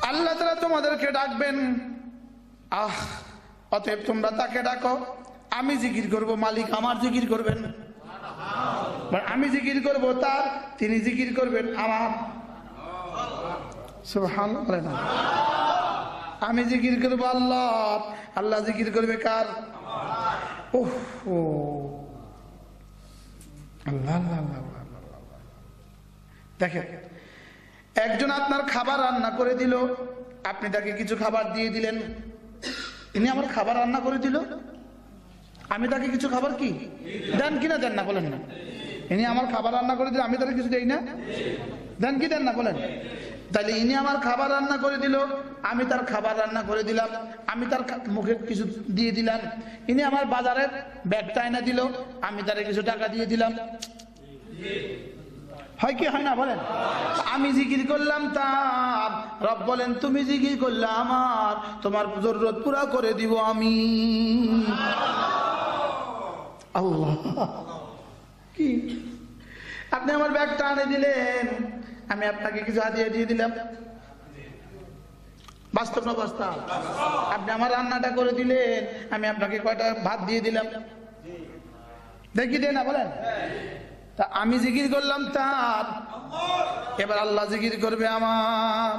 আল্লাহ তাআলা তোমাদেরকে ডাকবেন, অতএব তোমরা তাকে ডাকো, আমি জিকির করব, মালিক আমার জিকির করবেন, আমি জিকির করব তার, তিনি জিকির করবেন আমার। সুবহানাল্লাহ বলেন। আমি জিকির করব আল্লাহ, আল্লাহ জিকির করবে কার? ওহো আল্লাহ আল্লাহ। দেখেন, একজন আপনার খাবার রান্না করে দিল, আপনি তাকে কিছু খাবার দিয়ে দিলেন, ইনি আমার খাবার রান্না করে দিল, আমি তাকে কিছু খাবার কি দেন কিনা? দেন না, বলেন না। ইনি আমার খাবার রান্না করে দিল, আমি তাকে কিছু দেই না? দেন কি দেন না, বলেন। তাহলে ইনি আমার খাবার রান্না করে দিল, আমি তার খাবার রান্না করে দিলাম, আমি তার মুখে কিছু দিয়ে দিলাম। ইনি আমার বাজারের ব্যাগটা এনে দিল, আমি তারে কিছু টাকা দিয়ে দিলাম। হয় কি হয় না, বলেন। আমি জিকির করলাম তার, রব বলেন তুমি জিকির করলে আমার, তোমার জরুরত পুরা করে দিব আমি। আল্লাহ কি, আপনি আমার ব্যাগটা এনে দিলেন, আমি আপনাকে কিছু হাতিয়ে দিয়ে দিলাম, বাস্তব না বাস্তব? আপনি আমার রান্নাটা করে দিলেন, আমি আপনাকে কয়টা ভাত দিয়ে দিলাম, দেখি দেয় না, বলেন। তা আমি জিকির করলাম তার, এবার আল্লাহ জিকির করবে আমার।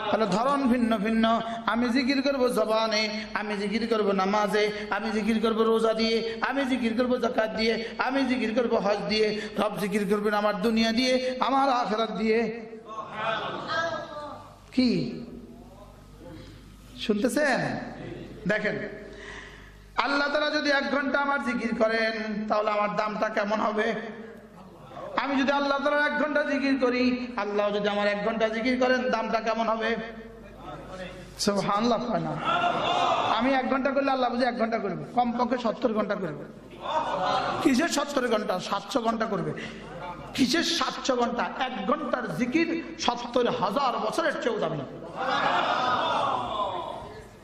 তাহলে ধরন ভিন্ন ভিন্ন। আমি জিকির করব জবানে, আমি জিকির করব নামাজে, আমি জিকির করব রোজা দিয়ে, আমি জিকির করব যাকাত দিয়ে, আমি জিকির করব হজ দিয়ে। রব জিকির করবেন আমার দুনিয়া দিয়ে, আমার আখিরাত দিয়ে। কি শুনতেছেন? দেখেন, আল্লাহ তাআলা যদি 1 ঘন্টা আমার জিকির করেন, তাহলে আমার দামটা কেমন হবে? আমি যদি আল্লাহ তাআলার 1 ঘন্টা জিকির করি, আল্লাহ যদি আমার 1 ঘন্টা জিকির করেন, দামটা কেমন হবে? সুবহানাল্লাহ। আমি 1 ঘন্টা করলে আল্লাহ বুঝে 1 ঘন্টা করবে, কমপক্ষে 70 ঘন্টা করবে। কিসের 70 ঘন্টা? 700 ঘন্টা করবে। কিসের 700 ঘন্টা? 1 ঘন্টার জিকির 70,000 বছরের চেয়েও দামি।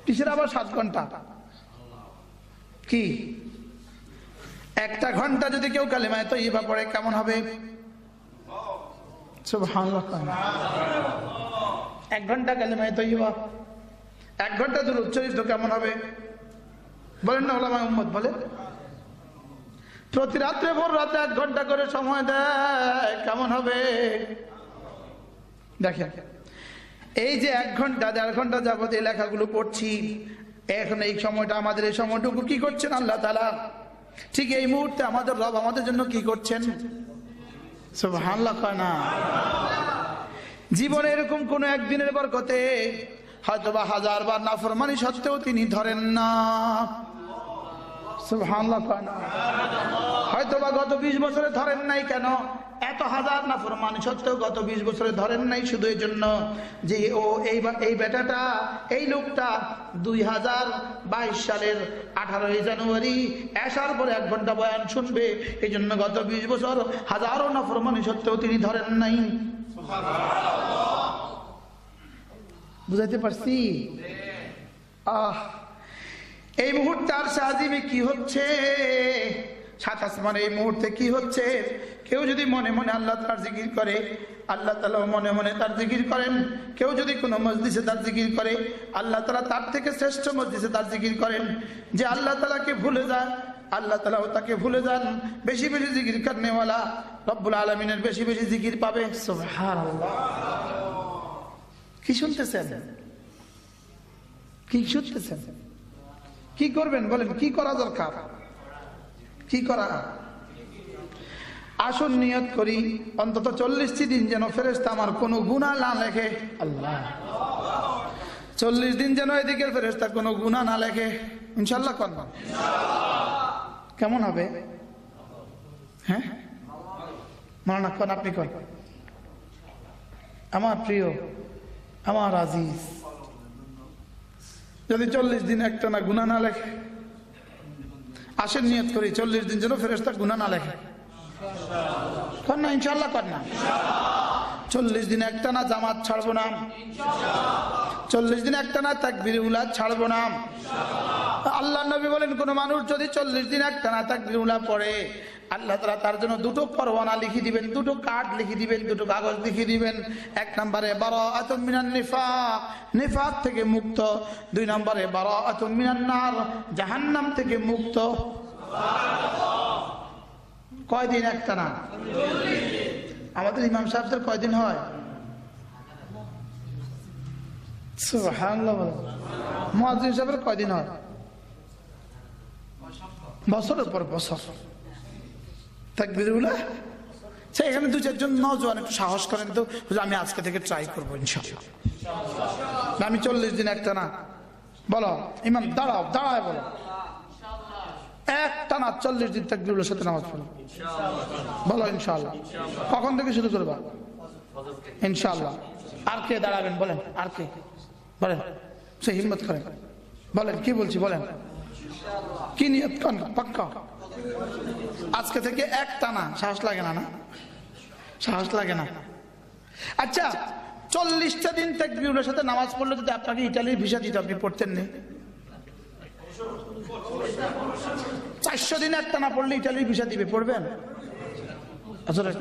কিসের আবার 7 ঘন্টা? কি 1টা ঘন্টা যদি কেউ কালিমায়ে তাইয়্যিবা পড়ে কেমন হবে? সুবহানাল্লাহ। 1 ঘন্টা কালিমায়ে তাইয়্যিবা, 1 ঘন্টা দুরূদ শরীফ তো কেমন হবে? বলেন না উলামায়ে উম্মত, বলে। প্রতি রাত্রে ভোর রাতে 1 ঘন্টা করে সময় দেয়, কেমন হবে? দেখেন, এই যে 1 ঘন্টা 1.5 ঘন্টা যাবত এই লেখাগুলো পড়ছি, এখন এই সময়টা, আমাদের এই সময়টুকু কি করছেন আল্লাহ তাআলা? ঠিক এই মুহূর্তে আমাদের রব আমাদের জন্য কি করছেন? সুবহানাল্লাহ। না, জীবনে এরকম কোন একদিনের বরকতে হয়তোবা 1000 বার নাফরমানি সত্ত্বেও তিনি ধরেন না। সুবহানাল্লাহ। হয়তোবা গত 20 বছরে ধরেন নাই, কেন? এত 1000 নাফরমানি সত্ত্বেও গত 20 বছরে ধরেন নাই, শুধু এই জন্য যে ও এই বেটাটা, এই লোকটা 2022 সালের 18 জানুয়ারি আসার পরে 1 ঘন্টা বয়ান শুনবে, এই জন্য গত 20 বছর হাজারো নাফরমানি সত্ত্বেও তিনি ধরেন নাই। বুঝাইতে পারছি? এই মুহূর্তে আর সাজিমে কি হচ্ছে, 7 আসমানে এই মুহূর্তে কি হচ্ছে? কেউ যদি মনে মনে আল্লাহ তাআলার জিকির করে, আল্লাহ তাআলা মনে মনে তার জিকির করেন। কেউ যদি কোনো মজলিসে তার জিকির করে, আল্লাহ তাআলা তার থেকে শ্রেষ্ঠ মজলিসে তার জিকির করেন। যে আল্লাহ তাআলাকে ভুলে যায়, আল্লাহ তাআলাও তাকে ভুলে যান। বেশি বেশি জিকির করনেওয়ালা রব্বুল আলামিনের বেশি বেশি জিকির পাবে। সুবহানাল্লাহ। কি শুনতেছেন? কি শুনতেছেন? কি করবেন বলেন? কি করা দরকার? কি করা? আসুন নিয়ত করি, অন্তত 40টি দিন যেন ফেরেশতা আমার কোনো গুনাহ না লেখে। আল্লাহ, 40 দিন যেন এদিকের ফেরেশতা কোনো গুনাহ না লেখে। ইনশাআল্লাহ করব। কেমন হবে? হ্যাঁ, মাওলানা কোন, আপনি কোন? আমার প্রিয়, আমার আজিজ, যদি 40 দিন একটা না গুনাহ না লেখে, আসেন নিয়ত করি 40 দিন যেন ফেরেশতা গুনাহ না লেখে। কর না, ইনশাআল্লাহ কর না। 40 দিন একটা না জামাত ছাড়বো না, 40 দিন একটা না তাকবীর উলাদ ছাড়বো না। আল্লাহ নবী বলেন কোন মানুষ যদি 40 দিন একটানা তাকবীরুল্লাহ পড়ে, আল্লাহ তাআলা তার জন্য দুটো পরওয়ানা লিখে দিবেন, দুটো কার্ড লিখে দিবেন, দুটো কাগজ লিখে দিবেন। এক নম্বরে বারাআতুম মিনান নিফাক, নিফাক থেকে মুক্ত। 2 নম্বরে বারাআতুম মিনান নার, জাহান্নাম থেকে মুক্ত। কয়দিন একটানা? আমাদের ইমাম সাহেবদের কয়দিন হয়? সুবহানাল্লাহ। মুয়াজ্জিন সাহেবের কয়দিন হয়? বছরের পর বছর তাকবীরুল্লাহ। এখানে 2-4 জন নওজোয়ান একটু সাহস করেন তো, আমি আজকে থেকে ট্রাই করবো ইনশাআল্লাহ, আমি 40 দিন একটানা। বলো ইমাম, দাঁড়াও, দাঁড়ায় বলো, একটানা 40 দিন তাকবীরুল্লাহর সাথে নামাজ পড়ো। বলো ইনশাআল্লাহ। কখন থেকে শুরু করবা? ইনশাআল্লাহ। আর কে দাঁড়াবেন বলেন? আর কে বলেন? সে হিম্মত করেন, বলেন কি বলছি বলেন। কি নিয়ত করেন? পাক্কা আজকে থেকে একটানা। সাহস লাগে না? না সাহস লাগে না? আচ্ছা 40টা দিন তাকবীরুল্লাহর সাথে নামাজ পড়লে যদি আপনাকে ইতালির ভিসা দিত, আপনি পড়তেন না? 400 দিন একটানা পড়লে ইতালির ভিসা দিবে, পড়বেন? আসলে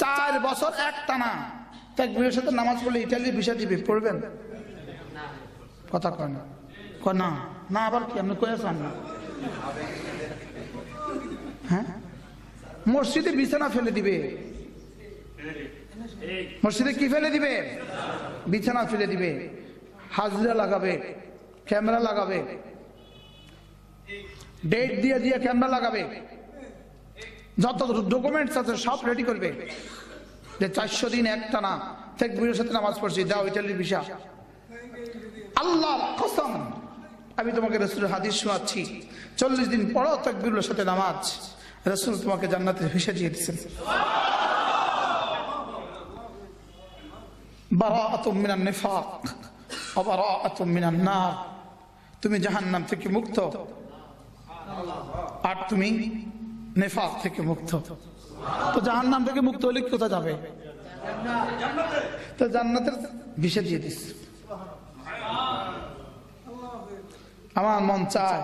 4 বছর একটানা তাকবীরের সাথে নামাজ পড়লে ইতালির ভিসা দিবে, পড়বেন? কথা কয় না, কয় না। না আবার কি আপনি কয়ে চান না? হ্যাঁ, মসজিদে বিছানা ফেলে দিবে। মসজিদে কি ফেলে দিবে? বিছানা ফেলে দিবে, হাজরা লাগাবে, ক্যামেরা লাগাবে, ডেট দিয়ে দিয়ে ক্যামেরা লাগাবে, যত ডকুমেন্টস আছে সব রেডি করবে যে 400 দিন একটানা তাকবীরের সাথে নামাজ পড়ছি, দাও ইতালির ভিসা। আল্লাহর কসম, আমি তোমাকে রাসূলের হাদিস শোনাচ্ছি, 40 দিন পড়ো তাকবীরের সাথে নামাজ, রাসূল তোমাকে জান্নাতের ভিসা দিয়ে দিয়েছেন। বারাআতুম মিনান নিফাক ওয়া বারাআতুম মিনান নার, তুমি জাহান্নাম থেকে মুক্ত আর তুমি নিফাক থেকে মুক্ত। তো জাহান্নাম থেকে মুক্ত হলে কোথায় যাবে? তো জান্নাতের ভিসা দিয়ে দিস। আমার মন চায়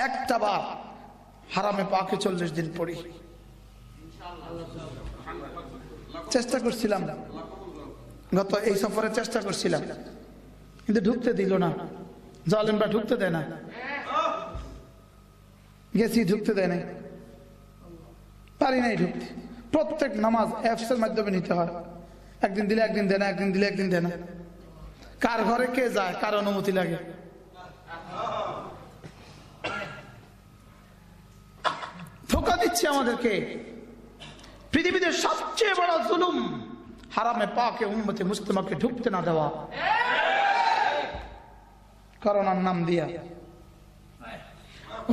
একটা বার হারামে পাকে 40 দিন পড়ি। চেষ্টা করছিলাম, গত এই সফরে চেষ্টা করছিলাম, কিন্তু ঢুকতে দিল না, জালেমরা ঢুকতে দেয় না। গেছি, ঢুকতে দেয় নাই, পারি নাই ঢুকতে। প্রত্যেক নামাজ অ্যাপস এর মাধ্যমে নিতে হয়, একদিন দিলে একদিন দেয় না, একদিন দিলে একদিন দেয় না। কার ঘরে কে যায়, কার অনুমতি লাগে? ধোঁকা দিচ্ছে আমাদেরকে। পৃথিবীতে সবচেয়ে বড় জুলুম হারামে পাকে উম্মতে মুসলিমাকে ঢুকতে না দেওয়া, করোনার নাম দিয়া।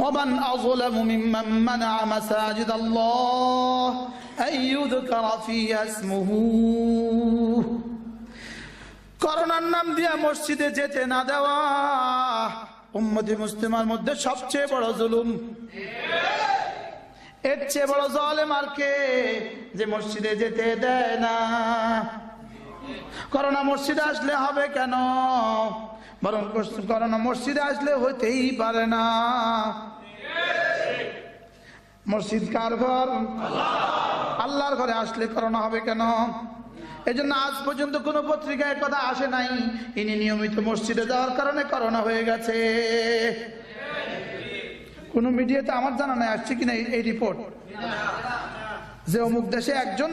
ومن أظلم ممن منع مساجد الله أن يذكر فيها اسمه, করোনার নাম দিয়া মসজিদে যেতে না দেওয়া উম্মতে মুসলিমার মধ্যে সবচেয়ে বড় জুলুম। এর চেয়ে বড় জালেম আর কে, যে মসজিদে যেতে দেয় না। করোনা মসজিদে আসলে হবে কেন? বরং করোনা মসজিদে আসলে হইতেই পারে না। মসজিদ কার ঘর? আল্লাহর ঘরে আসলে করোনা হবে কেন? এই জন্য আজ পর্যন্ত কোন পত্রিকায় কথা আসে নাই ইনি নিয়মিত মসজিদে যাওয়ার কারণে করোনা হয়ে গেছে। কোন মিডিয়াতে আমার জানা নাই আসছে কিনা এই রিপোর্ট যে অমুক দেশে একজন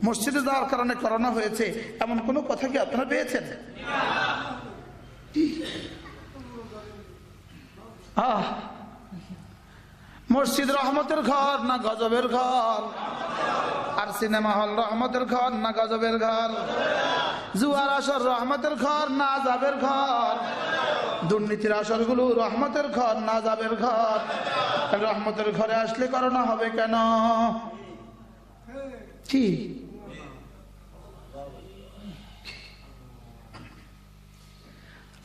মসজিদে যাওয়ার কারণে করোনা হয়েছে, এমন কোন কথা কি আপনারা পেয়েছেন? মসজিদ রহমতের ঘর না গজবের ঘর? আর সিনেমা হল রহমতের ঘর না গজবের ঘর? জুয়ার আসর রহমতের ঘর না আযাবের ঘর? দুর্নীতির আসরগুলো রহমতের ঘর না আযাবের ঘর? রহমতের ঘরে আসলে করোনা হবে কেন? কি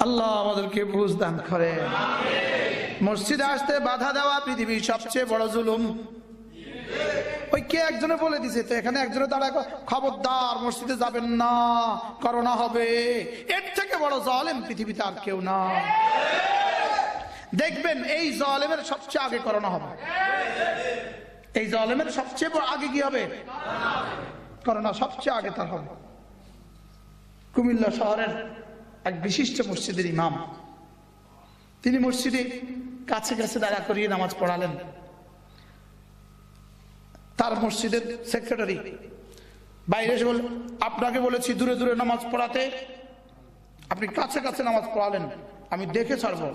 আল্লাহ আমাদেরকে বুঝ দান করে। মসজিদে আসতে বাধা দেওয়া পৃথিবীর সবচেয়ে বড় জুলুম। ওই কে একজনে বলে দিছে, তো এখানে একজনে দাঁড়ায় খবরদার মসজিদে যাবেন না, করোনা হবে। এর থেকে বড় জালেম পৃথিবীতে আর কেউ না। দেখবেন এই জালেমের সবচেয়ে আগে করোনা হবে। এই জালেমের সবচেয়ে আগে কি হবে? করোনা সবচেয়ে আগে তার হবে। কুমিল্লা শহরের এক বিশিষ্ট মসজিদের ইমাম, তিনি মসজিদে কাছে কাছে দাঁড়া করিয়ে নামাজ পড়ালেন। তার মসজিদের সেক্রেটারি বাইরে এসে বলে, আপনাকে বলেছি দূরে দূরে নামাজ পড়াতে, আপনি কাছে কাছে নামাজ পড়ালেন, আমি দেখে ছাড়বো,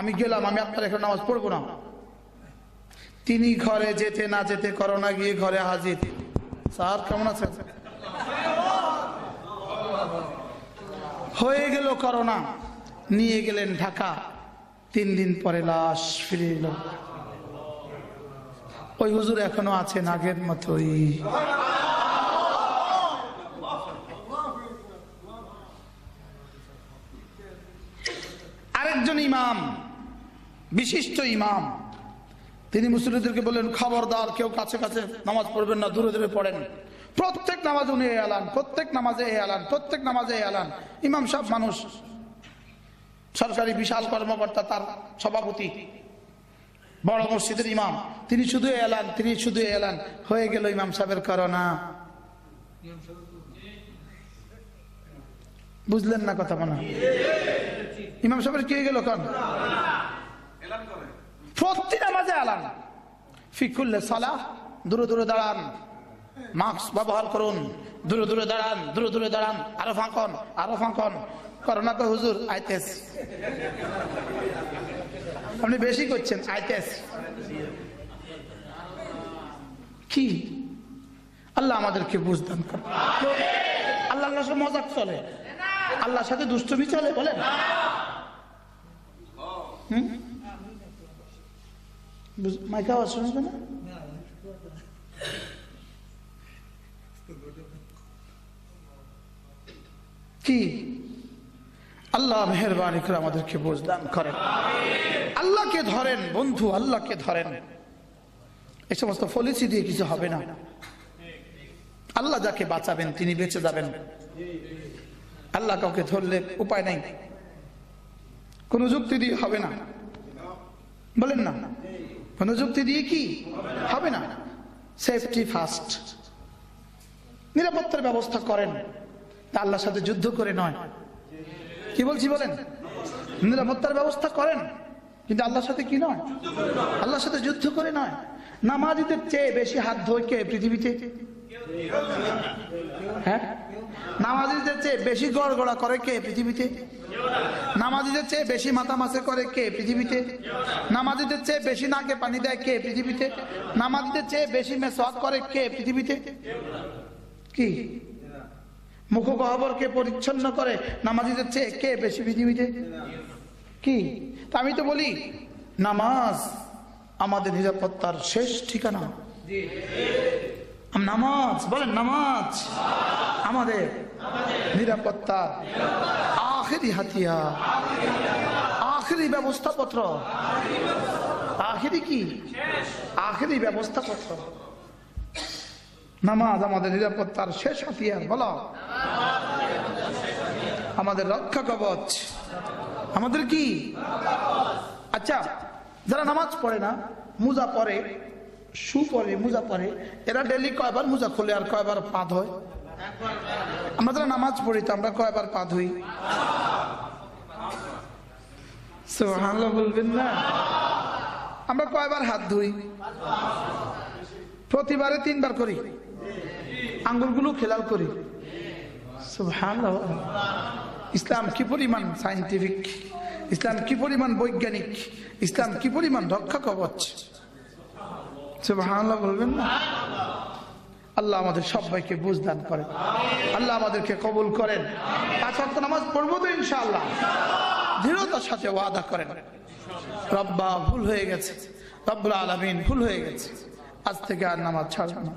আমি গেলাম, আমি আপনার এখানে নামাজ পড়বো না। তিনি ঘরে যেতে না যেতে করোনা গিয়ে ঘরে হাজির। স্যার কেমন আছেন? হয়ে গেল করোনা, নিয়ে গেলেন ঢাকা। 3 দিন পরে লাশ ফিরে এলো। ওই হুজুর এখনো আছেন আগের মতোই। আরেকজন ইমাম, বিশিষ্ট ইমাম, তিনি মুসল্লিদেরকে বললেন, খবরদার কেউ কাছে কাছে নামাজ পড়বেন না, দূরে দূরে পড়েন। প্রত্যেক নামাজে উনি এলান, প্রত্যেক নামাজে এলান, প্রত্যেক নামাজে এলান। ইমাম সাহেব মানুষ, সরকারি বিশাল কর্মকর্তা, তার সভাপতি, বড় মসজিদের ইমাম, তিনি শুধু এলান, তিনি শুধু এলান। হয়ে গেল ইমাম সাহেবের করোনা। বুঝলেন না কথা? মনে ইমাম সাহেবের কি হয়ে গেল? কারণ প্রতি নামাজে এলান, ফিকুল্লে সালাহ, দূরে দূরে দাঁড়ান, মাস্ক ব্যবহার করুন, দূরে দূরে দাঁড়ান, দূরে দূরে দাঁড়ান, আরো ফাঁকন, আরো ফাঁকন। করোনা তো হুজুর আইতেস, আপনি বেশি করছেন, আইতেস কি? আল্লাহ আমাদেরকে বুঝদান করেন। আল্লাহর সাথে মজাক চলে, আল্লাহর সাথে দুষ্টমি চলে, বলেন? মাইকা আওয়াজ শুনবে না? কি? আল্লাহ মেহেরবানি করে আমাদেরকে বুঝদান করেন। আল্লাহকে ধরেন বন্ধু, আল্লাহকে ধরেন। এই সমস্ত পলিসি দিয়ে কিছু হবে না। আল্লাহ যাকে বাঁচাবেন তিনি বেঁচে যাবেন। আল্লাহ কাউকে ধরলে উপায় নাই, কোন যুক্তি দিয়ে হবে না, বলেন না? কোন যুক্তি দিয়ে কি হবে না? সেফটি ফার্স্ট, নিরাপত্তার ব্যবস্থা করেন। তা আল্লাহর সাথে যুদ্ধ করে নয়, কি বলছি বলেন? নিরাপত্তার ব্যবস্থা করেন, কিন্তু আল্লাহর সাথে কি নয়? আল্লাহর সাথে যুদ্ধ করে নয়। নামাজিদের চেয়ে বেশি হাত ধোয় কে পৃথিবীতে? হ্যাঁ, নামাজিদের চেয়ে বেশি গড়গড়া করে কে পৃথিবীতে? নামাজিদের চেয়ে বেশি মাথা করে কে পৃথিবীতে? নামাজিদের চেয়ে বেশি নাকে পানি দেয় কে পৃথিবীতে? নামাজিদের চেয়ে বেশি মেসওয়াক করে কে পৃথিবীতে? কি? মুখ গহ্বরকে পরিচ্ছন্ন করে নামাজিদের চেয়ে কে বেশি পৃথিবীতে? কি? তা আমি তো বলি, নামাজ আমাদের নিরাপত্তার শেষ ঠিকানা। নামাজ, বলেন নামাজ আমাদের নিরাপত্তার আখেরি হাতিয়ার, আখেরি ব্যবস্থাপত্র। আখেরি কি? আখেরি ব্যবস্থাপত্র। নামাজ আমাদের নিরাপত্তার শেষ হাতিয়ার। বলো, আমাদের রক্ষা কবচ, আমাদের কি? আচ্ছা, যারা নামাজ পড়ে না, মুজা পরে, শু পরে, মুজা পরে, এরা ডেলি কয়বার মুজা খোলে আর কয়বার পা ধোয়? আমরা যারা নামাজ পড়ি তো আমরা কয়বার পা ধুই? সুবহানাল্লাহ বলবেন না? আমরা কয়বার হাত ধুই? প্রতিবারে 3 বার করি, আঙ্গুলগুলো খেলাল করি। সুবহানাল্লাহ। ইসলাম কি পরিমাণ সায়েন্টিফিক, ইসলাম কি পরিমাণ বৈজ্ঞানিক, ইসলাম কি পরিমাণ রক্ষা কবচ। সুবহানাল্লাহ বলবেন না? আল্লাহ আমাদের সবাইকে বুঝদান করেন, আল্লাহ আমাদেরকে কবুল করেন। 5 ওয়াক্ত নামাজ পড়বো তো ইনশাআল্লাহ, দৃঢ়তার সাথে ওয়াদা করেন। রব্বা ভুল হয়ে গেছে, রব্বুল আলামিন ভুল হয়ে গেছে, আজ থেকে আর নামাজ ছাড়ব না।